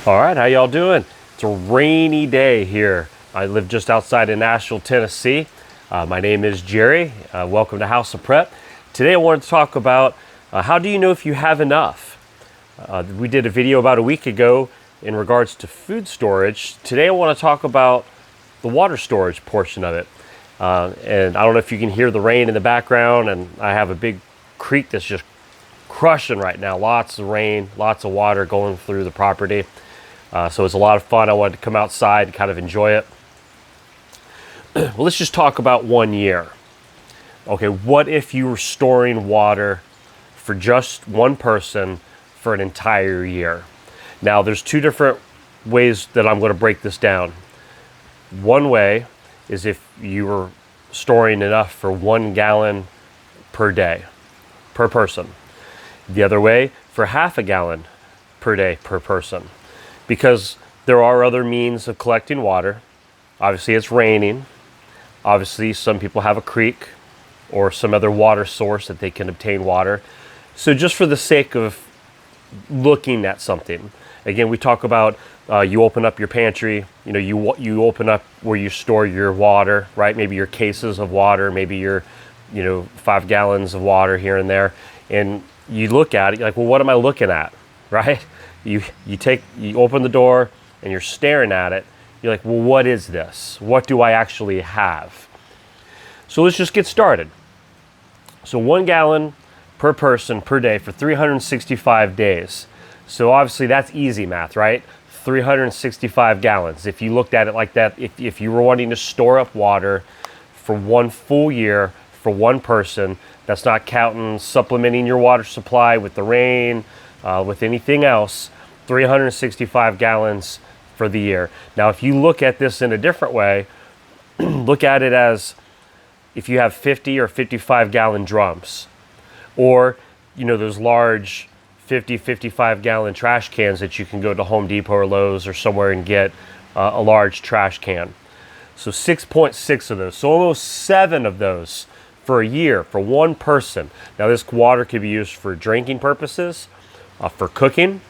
All right, how y'all doing? It's a rainy day here. I live just outside of Nashville, Tennessee. My name is Jerry. Welcome to House of Prep. Today I wanted to talk about how do you know if you have enough? We did a video about a week ago in regards to food storage. Today I want to talk about the water storage portion of it. And I don't know if you can hear the rain in the background, and I have a big creek that's just crushing right now. Lots of rain, lots of water going through the property. So it's a lot of fun. I wanted to come outside and kind of enjoy it. Well, let's just talk about 1 year. Okay, what if you were storing water for just one person for an entire year? Now, there's two different ways that I'm going to break this down. One way is if you were storing enough for 1 gallon per day, per person. The other way, for half a gallon per day per person. Because there are other means of collecting water. Obviously, it's raining. Obviously, some people have a creek or some other water source that they can obtain water. So just for the sake of looking at something, again, we talk about you open up your pantry, you open up where you store your water, right? Maybe your cases of water, maybe your 5 gallons of water here and there. And you look at it, you're like, well, what am I looking at, right? You open the door and you're staring at it. You're like, well, what is this? What do I actually have? So let's just get started. So 1 gallon per person per day for 365 days. So obviously that's easy math, right? 365 gallons. If you looked at it like that, if you were wanting to store up water for 1 full year for one person, that's not counting supplementing your water supply with the rain, with anything else, 365 gallons for the year. Now, if you look at this in a different way, look at it as if you have 50 or 55 gallon drums, or those large 50, 55 gallon trash cans that you can go to Home Depot or Lowe's or somewhere and get a large trash can. So 6.6 of those, so almost 7 of those for a year for one person. Now, this water could be used for drinking purposes, for cooking,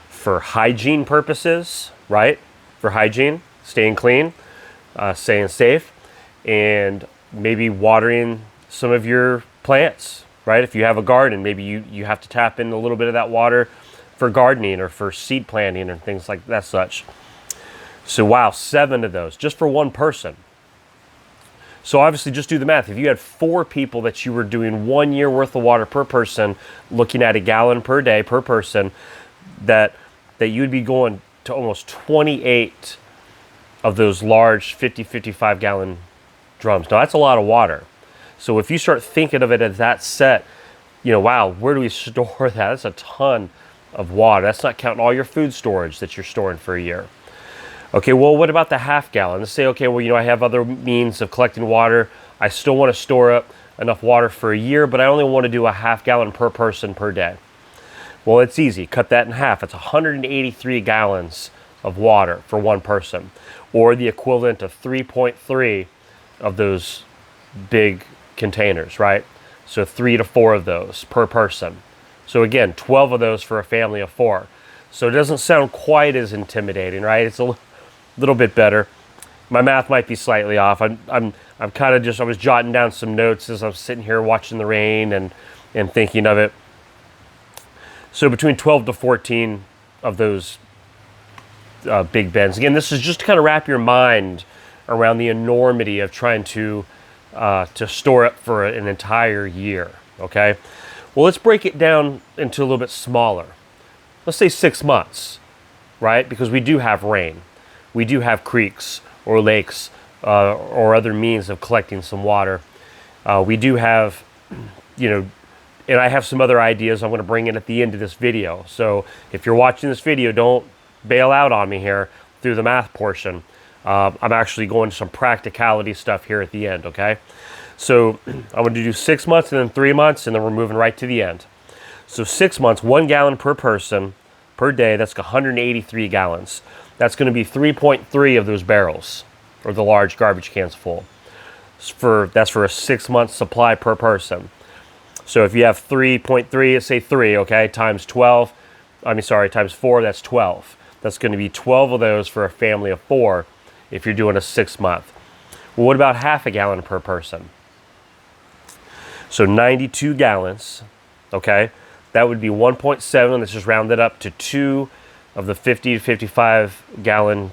for hygiene purposes, right? For hygiene, staying clean, staying safe, and maybe watering some of your plants, right? If you have a garden, maybe you have to tap in a little bit of that water for gardening or for seed planting and things like that such. So wow, 7 of those just for one person. So obviously just do the math. If you had 4 people that you were doing 1 year worth of water per person, looking at a gallon per day per person, that you'd be going to almost 28 of those large 50, 55 gallon drums. Now that's a lot of water. So if you start thinking of it as that set, wow, where do we store that? That's a ton of water. That's not counting all your food storage that you're storing for a year. Okay, well, what about the half gallon? Let's say, okay, well, I have other means of collecting water. I still want to store up enough water for a year, but I only want to do a half gallon per person per day. Well, it's easy. Cut that in half. It's 183 gallons of water for one person, or the equivalent of 3.3 of those big containers, right? So 3 to 4 of those per person. So again, 12 of those for a family of 4. So it doesn't sound quite as intimidating, right? It's a little bit better. My math might be slightly off. I'm kind of I was jotting down some notes as I was sitting here watching the rain and thinking of it. So between 12 to 14 of those big bins. Again, this is just to kind of wrap your mind around the enormity of trying to store up for an entire year, okay? Well, let's break it down into a little bit smaller. Let's say 6 months, right? Because we do have rain. We do have creeks or lakes or other means of collecting some water. We do have, and I have some other ideas I'm going to bring in at the end of this video. So if you're watching this video, don't bail out on me here through the math portion. I'm actually going to some practicality stuff here at the end, okay? So I'm going to do 6 months and then 3 months, and then we're moving right to the end. So 6 months, 1 gallon per person per day, that's 183 gallons. That's going to be 3.3 of those barrels, or the large garbage cans full. That's for a 6 month supply per person. So if you have 3.3, let's say 3, okay, times 12, times 4, that's 12. That's going to be 12 of those for a family of 4 if you're doing a 6-month. Well, what about half a gallon per person? So 92 gallons, okay? That would be 1.7. Let's just round it up to 2 of the 50 to 55 gallon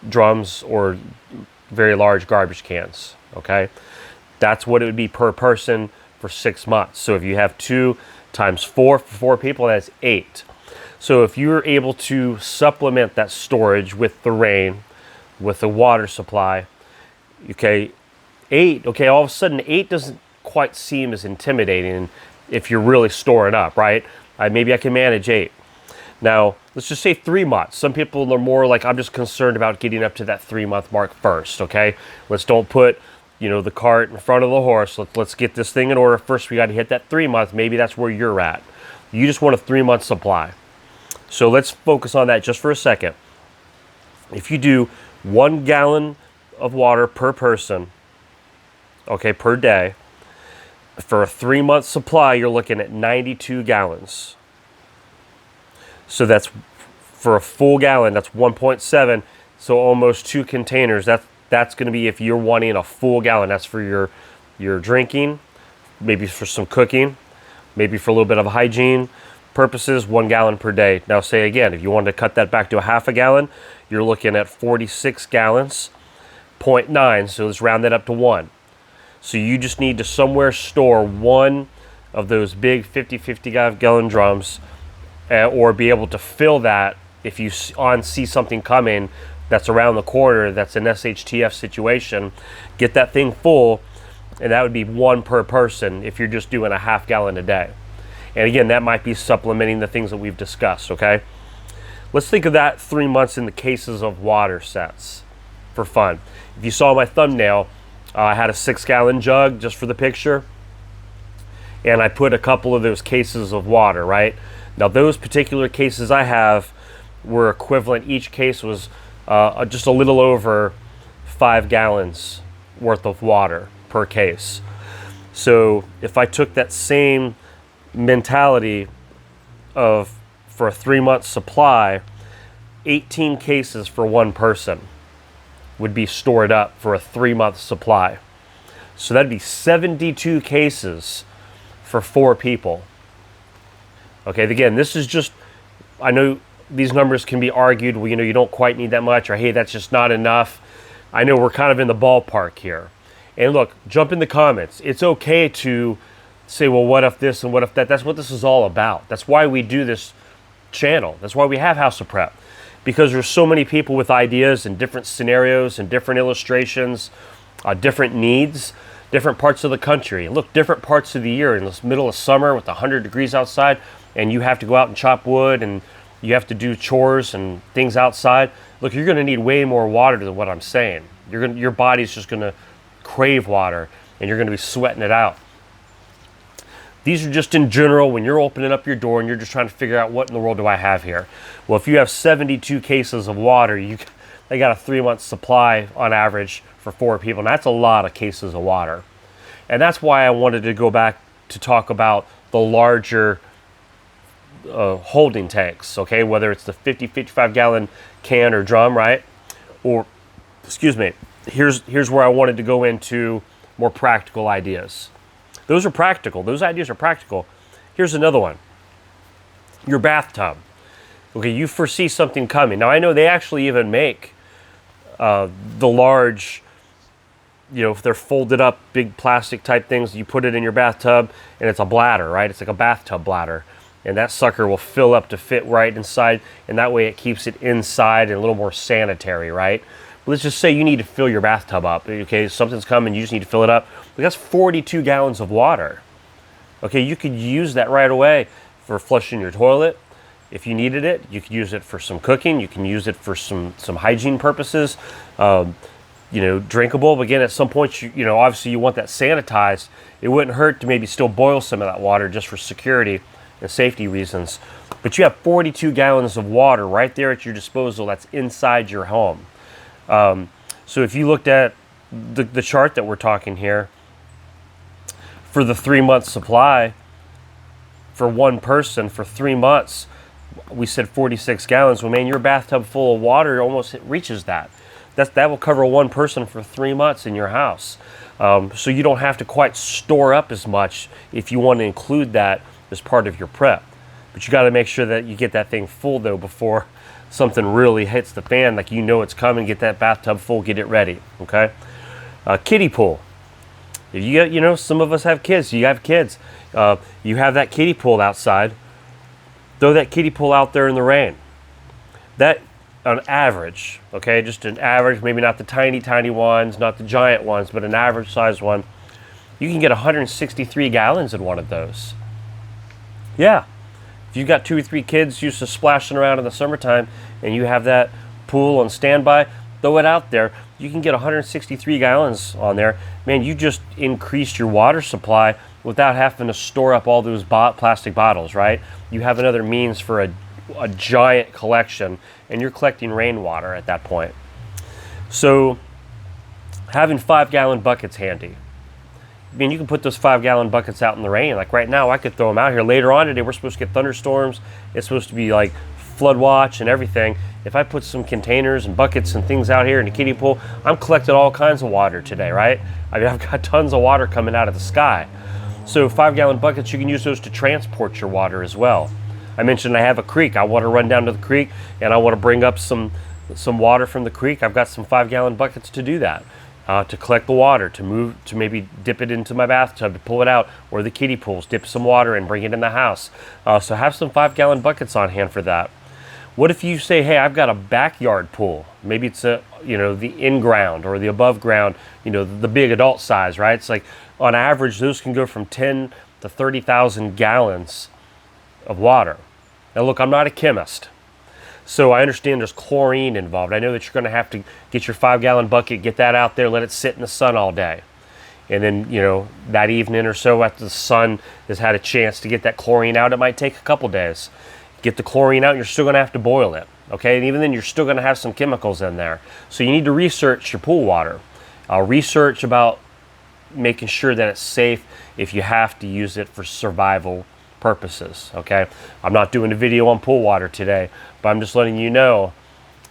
drums or very large garbage cans, okay? That's what it would be per person for 6 months. So if you have 2 times 4 for 4 people, that's 8. So if you're able to supplement that storage with the rain, with the water supply, okay, 8, okay, all of a sudden 8 doesn't quite seem as intimidating if you're really storing up, right? Maybe I can manage 8. Now, let's just say 3 months. Some people are more like, I'm just concerned about getting up to that 3-month mark first, okay? Let's don't put, the cart in front of the horse. Let's get this thing in order. First, we got to hit that 3 month. Maybe that's where you're at. You just want a 3-month supply. So let's focus on that just for a second. If you do 1 gallon of water per person, okay, per day, for a 3-month supply, you're looking at 92 gallons. So that's for a full gallon, that's 1.7. So almost 2 containers. That's going to be if you're wanting a full gallon. That's for your drinking, maybe for some cooking, maybe for a little bit of hygiene purposes, 1 gallon per day. Now say again, if you wanted to cut that back to a half a gallon, you're looking at 46 gallons, 0.9. So let's round that up to 1. So you just need to somewhere store 1 of those big 50 gallon drums, or be able to fill that if you see something coming that's around the corner, that's an SHTF situation. Get that thing full, and that would be 1 per person if you're just doing a half gallon a day. And again, that might be supplementing the things that we've discussed, okay? Let's think of that 3 months in the cases of water sets for fun. If you saw my thumbnail, I had a 6-gallon jug just for the picture, and I put a couple of those cases of water, right? Now those particular cases I have were equivalent. Each case was just a little over 5 gallons worth of water per case. So if I took that same mentality for a 3-month supply, 18 cases for 1 person would be stored up for a 3-month supply. So that'd be 72 cases for 4 people. Okay, again, this is just, I know these numbers can be argued, well, you don't quite need that much, or hey, that's just not enough. I know we're kind of in the ballpark here. And look, jump in the comments. It's okay to say, well, what if this and what if that? That's what this is all about. That's why we do this channel. That's why we have House of Prep. Because there's so many people with ideas and different scenarios and different illustrations, different needs, different parts of the country. Look, different parts of the year. In the middle of summer with 100 degrees outside, and you have to go out and chop wood, and you have to do chores and things outside. Look, you're going to need way more water than what I'm saying. Your body's just going to crave water, and you're going to be sweating it out. These are just in general when you're opening up your door and you're just trying to figure out what in the world do I have here. Well, if you have 72 cases of water, they got a 3-month supply on average for 4 people. And that's a lot of cases of water. And that's why I wanted to go back to talk about the larger holding tanks, okay? Whether it's the 50, 55 gallon can or drum, right? Or, excuse me, here's where I wanted to go into more practical ideas. Those are practical. Those ideas are practical. Here's another one. Your bathtub. Okay, you foresee something coming. Now, I know they actually even make the large, if they're folded up, big plastic type things, you put it in your bathtub, and it's a bladder, right? It's like a bathtub bladder. And that sucker will fill up to fit right inside, and that way it keeps it inside and a little more sanitary, right? Let's just say you need to fill your bathtub up. Okay, something's coming, you just need to fill it up. But that's 42 gallons of water. Okay, you could use that right away for flushing your toilet. If you needed it, you could use it for some cooking. You can use it for some hygiene purposes. Drinkable. But again, at some point, obviously you want that sanitized. It wouldn't hurt to maybe still boil some of that water just for security and safety reasons. But you have 42 gallons of water right there at your disposal that's inside your home. So if you looked at the chart that we're talking here, for the 3-month supply for 1 person for 3 months, we said 46 gallons. Well, man, your bathtub full of water almost reaches that. That will cover one person for 3 months in your house. So you don't have to quite store up as much if you want to include that as part of your prep. But you got to make sure that you get that thing full though before something really hits the fan, like you know it's coming. Get that bathtub full, get it ready, okay? Kiddie pool. If you get, some of us have kids. You have kids. You have that kiddie pool outside. Throw that kiddie pool out there in the rain. That, on average, okay, just an average, maybe not the tiny ones, not the giant ones, but an average size one, you can get 163 gallons in one of those. Yeah. If you've got 2 or 3 kids used to splashing around in the summertime and you have that pool on standby, throw it out there. You can get 163 gallons on there. Man, you just increased your water supply without having to store up all those plastic bottles, right? You have another means for a giant collection, and you're collecting rainwater at that point. So having 5-gallon buckets handy. I mean, you can put those 5-gallon buckets out in the rain. Like right now, I could throw them out here. Later on today, we're supposed to get thunderstorms. It's supposed to be like flood watch and everything. If I put some containers and buckets and things out here in the kiddie pool, I'm collecting all kinds of water today, right? I mean, I've got tons of water coming out of the sky. So 5-gallon buckets, you can use those to transport your water as well. I mentioned I have a creek. I want to run down to the creek and I want to bring up some water from the creek. I've got some 5-gallon buckets to do that. To collect the water, to maybe dip it into my bathtub, to pull it out, or the kiddie pools, dip some water and bring it in the house. So have some 5-gallon buckets on hand for that. What if you say, hey, I've got a backyard pool? Maybe it's the in-ground or the above ground, the big adult size, right? It's like on average, those can go from 10 to 30,000 gallons of water. Now look, I'm not a chemist. So I understand there's chlorine involved. I know that you're going to have to get your 5-gallon bucket, get that out there, let it sit in the sun all day. And then, that evening or so after the sun has had a chance to get that chlorine out, it might take a couple days. Get the chlorine out, you're still going to have to boil it. Okay, and even then you're still going to have some chemicals in there. So you need to research your pool water. Research about making sure that it's safe if you have to use it for survival purposes, okay? I'm not doing a video on pool water today, but I'm just letting you know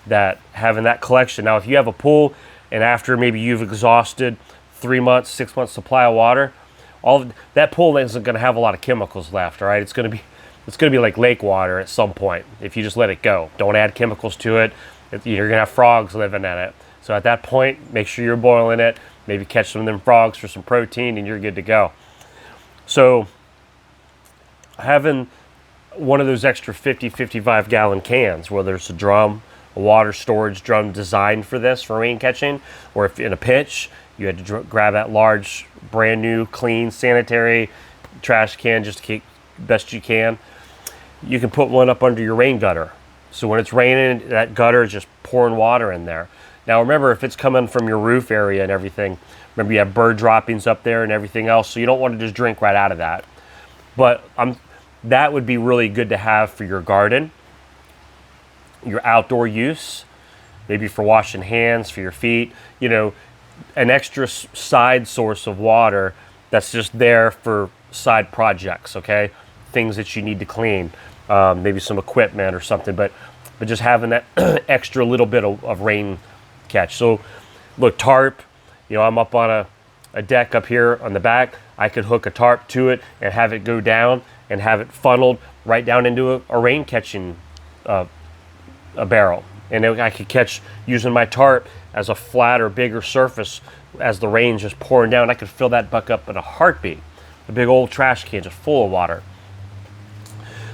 that having that collection. Now, if you have a pool and after maybe you've exhausted 3 months, 6 months supply of water, that pool isn't going to have a lot of chemicals left, all right? It's going to be like lake water at some point if you just let it go. Don't add chemicals to it. You're going to have frogs living in it. So at that point, make sure you're boiling it, maybe catch some of them frogs for some protein, and you're good to go. So having one of those extra 55 gallon cans, whether it's a water storage drum designed for this, for rain catching, or if in a pinch, you had to grab that large, brand new, clean, sanitary trash can just to keep best you can. You can put one up under your rain gutter. So when it's raining, that gutter is just pouring water in there. Now remember, if it's coming from your roof area and everything, remember you have bird droppings up there and everything else, so you don't want to just drink right out of that. But that would be really good to have for your garden, your outdoor use, maybe for washing hands, for your feet, an extra side source of water that's just there for side projects, okay? Things that you need to clean, maybe some equipment or something, but just having that extra little bit of rain catch. So look, tarp, I'm up on a deck up here on the back. I could hook a tarp to it and have it go down and have it funneled right down into a rain catching a barrel. And then I could catch using my tarp as a flatter, bigger surface as the rain's just pouring down. I could fill that bucket up in a heartbeat. A big old trash can just full of water.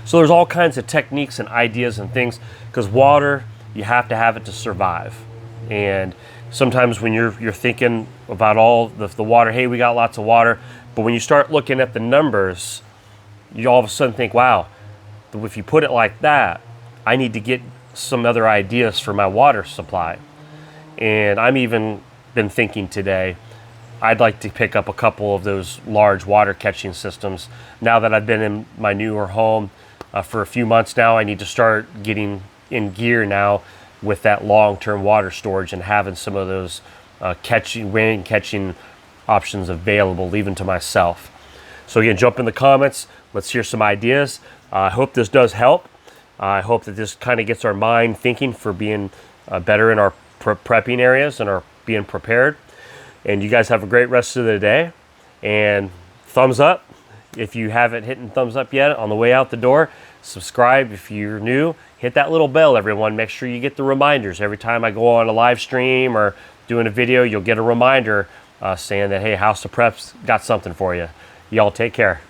So there's all kinds of techniques and ideas and things, because water, you have to have it to survive. And sometimes when you're thinking about all the water, hey, we got lots of water, but when you start looking at the numbers, you all of a sudden think, wow, if you put it like that, I need to get some other ideas for my water supply. And I'm even been thinking today, I'd like to pick up a couple of those large water catching systems. Now that I've been in my newer home for a few months now, I need to start getting in gear now with that long-term water storage and having some of those rain catching options available, even to myself. So again, jump in the comments. Let's hear some ideas. I hope this does help. I hope that this kind of gets our mind thinking for being better in our prepping areas and our being prepared. And you guys have a great rest of the day. And thumbs up if you haven't hit thumbs up yet on the way out the door. Subscribe if you're new. Hit that little bell, everyone. Make sure you get the reminders. Every time I go on a live stream or doing a video, you'll get a reminder saying that, hey, House of Prep's got something for you. Y'all take care.